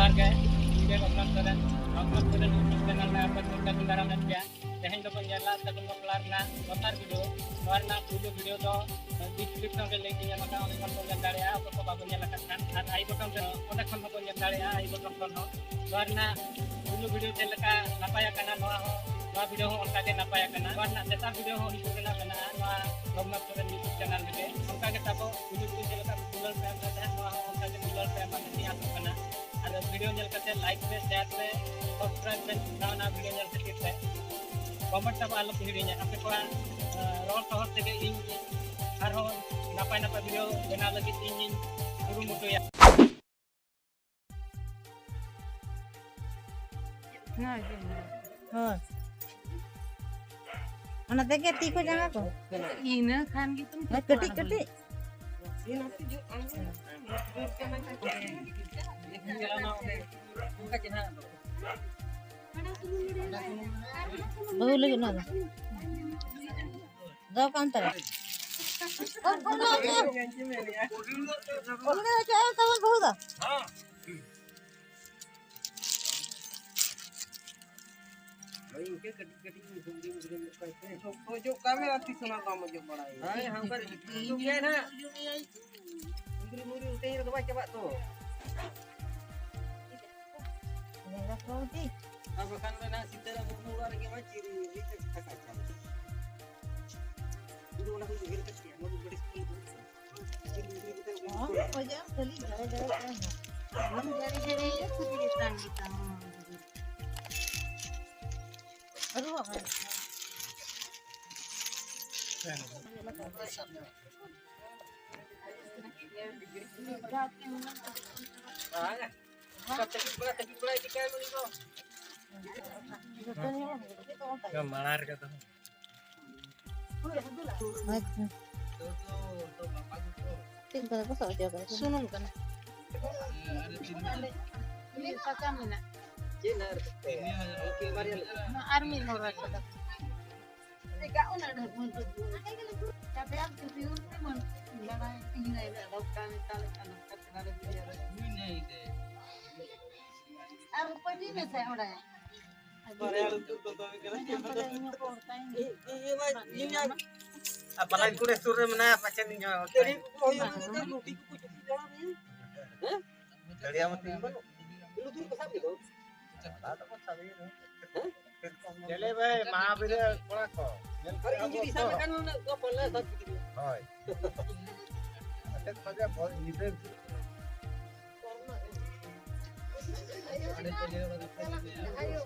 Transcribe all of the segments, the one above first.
जोहार के video upload करें यूट्यूब चैनल में अपन मुद्दा तुंगारा में गया तेहन दो पंजेला तगन बपलार ना दोसर वीडियो वरना पूजो वीडियो तो डिस्क्रिप्शन के लिंक दिया मका उन को जन दाड़िया अपन को बाबू नेला खान आर आई बटन से ओने खन को जन दाड़िया आई बटन को no वरना पूजो वीडियो चलका नपाया कना नवा हो नवा वीडियो हो उनका के नपाया कना वरना देता वीडियो हो हिसु केना बना नवा लोगना पर यूट्यूब चैनल में उनका के ताको पूजो वीडियो चलका फुलर पे में नवा हो उनका के फुलर पे में नहीं आतो कना और वीडियो चल करते लाइक पे शेयर पे सब्सक्राइब पे ना वीडियो चल सकते पे कमेंट तब आलो हिड़िया आपे को रोल सहर से इन आर हो नपाय नपाय वीडियो बना लगी इन कुरुमुटुया ना ᱦᱳᱭ ᱚᱱᱟ ᱛᱮᱜᱮ ᱛᱤ ᱠᱚ ᱡᱟᱸᱜᱟ ᱠᱚ ᱤᱱᱟᱹ ᱠᱷᱟᱱ ᱜᱮ ᱛᱩᱢ ᱠᱟᱹᱴᱤᱡ ᱠᱟᱹᱴᱤᱡ ᱵᱟᱹᱦᱩ ᱞᱟᱹᱜᱤᱫ ᱱᱚᱣᱟ ᱫᱚ ᱠᱟᱱ ᱛᱟᱨᱟ ᱵᱟᱹᱦᱩ ᱫᱚ इनके कटी जो काम है आती सुना काम जो बड़ा है हां हम पर जो है ना इंद्री मुरी उते ही रखवा चबा तो नेला कोती अब खान में ना सीतारा मुंह वाला के मा चिरी रीते खका चा itu ना कुछ गिर सकती है वो बड़ी स्कूल हां हो जा चली जाए जाए हम जरी जरी खुद तान kita aduh apa malar kata tinggal apa saja kan sunung kan ini pakai mana jenar oke Mariel army no rasa ega una dah buntut tapi aku piur pun lana tinggal ada dokter tal kan kata dia नहीं दे aku pun ini saya orang Mariel tu ये ये apalagi kuda sore mana pacar ni nyawa jadi oh ya kan roti ku cuci dalam ya hah dari amat timbal lu tuh kesam gitu चले भाई महावीर कोड़ा को अरे इंजरी सामने kan ना गो पल्ला सब gitu होय अटक मजा बहुत निदे ada चले ayo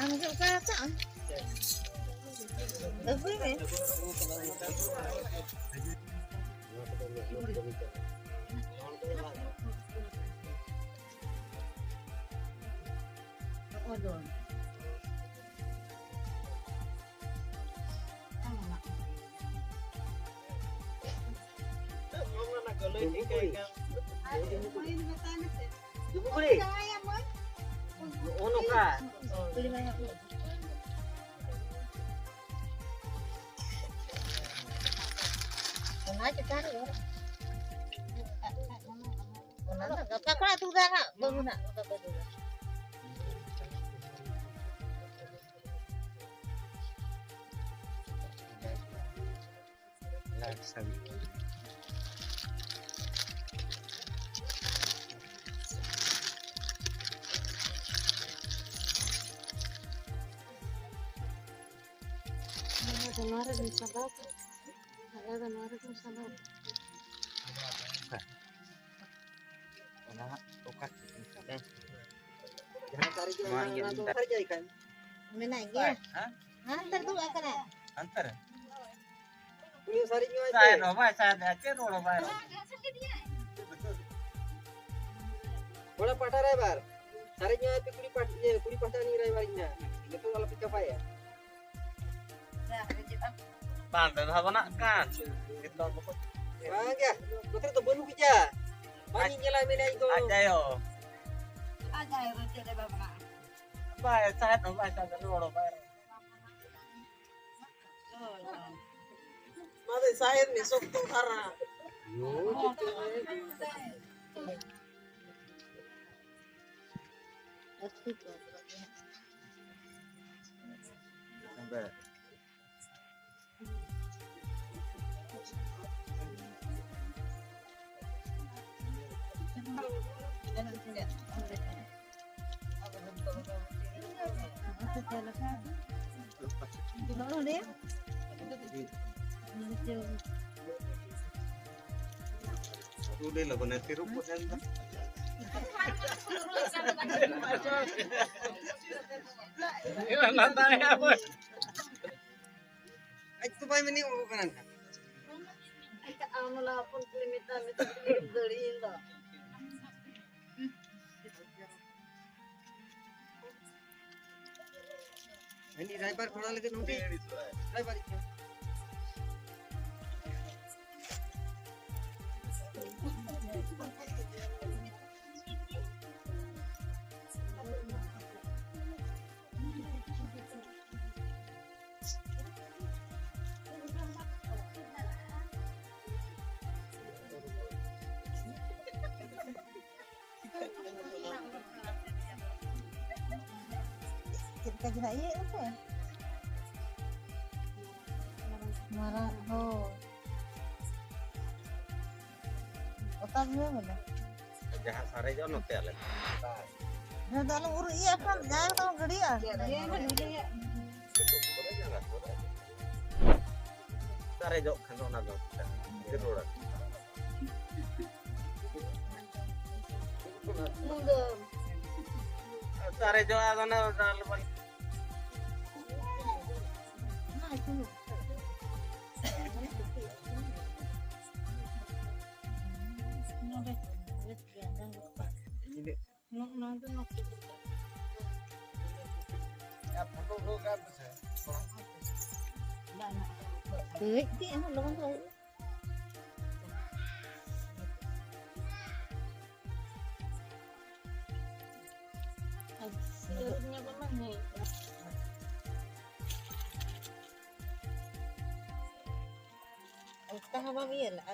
Ang suka saan? Lebih ni. Odon. ono ka Ona cetar ya. Ona enggak pakai tu dah nak baru nak pakai tu. Ada di sabat. Ada di sabat. Nah, okat. Jangan cari jalan kerja ikan. Menaik ya. Antar tu akan ya. Antar. Punya sarinya aja. saya no vai saya aja no vai Bola patar ya bar. Sarinya itu kuri patar ni rai barinya. Itu kalau pick apa ya? Pantai apa nak kan? Bang ya, betul tu bolu kerja. Bani nyala mena itu. Aja yo. aja itu cede bapak. Baik, saya tahu bahasa dulu baik. Mati saya besok tuh karena. Sampai udah lagu nanti rumput dan Ilan na tayo, boy. Itu bayi ini bukan kan? Ay kaano la pun limita daliin la. Ini driver थोड़ा लगे naughty driver itu. Kita kira iya apa ya? Marah, oh. Otak gue mana? jahat sare jo no tele Nah, dalam urut iya kan, jangan tahu gede ya. Iya kan dia. sare jo kan na do dirura Mundur. sare jo adana dal ban Nah, itu. Ya foto lo kan bisa. Baik, dia enak loh kan. Hasilnya bagaimana? Kita apa biar lah,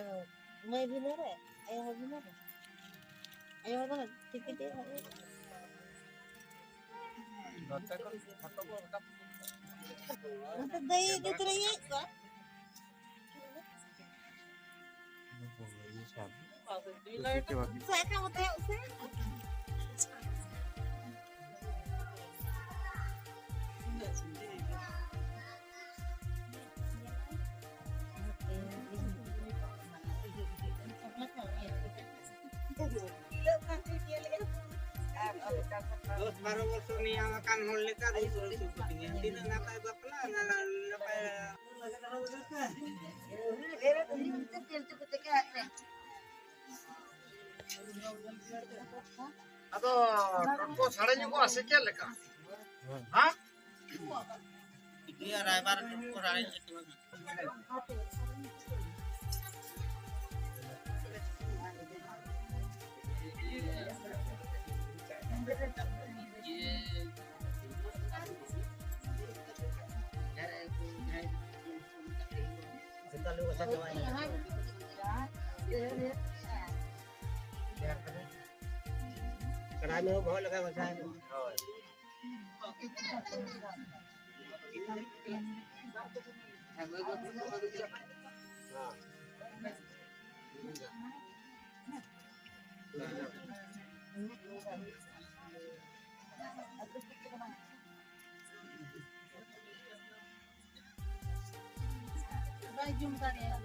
nggak benar ya, ayah benar. Ayah benar, tipe dia. Nanti dari itu terakhir kan? Saya kan mau tanya saya. Terus baru musuh ni yang akan melihat itu syutingnya. Tidak napai bakla, napai. atau ko sare nyo ko ase ke leka ha Iya, driver ko rin ito. kita lu sa jawa karami ho bahol ka sa Baju kalian.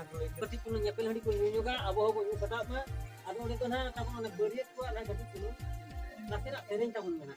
Seperti punya nyepel hari ko juga abo ko yung bata ma ado nito na tapos na buriet ko na gadit ko na kira kering tapon na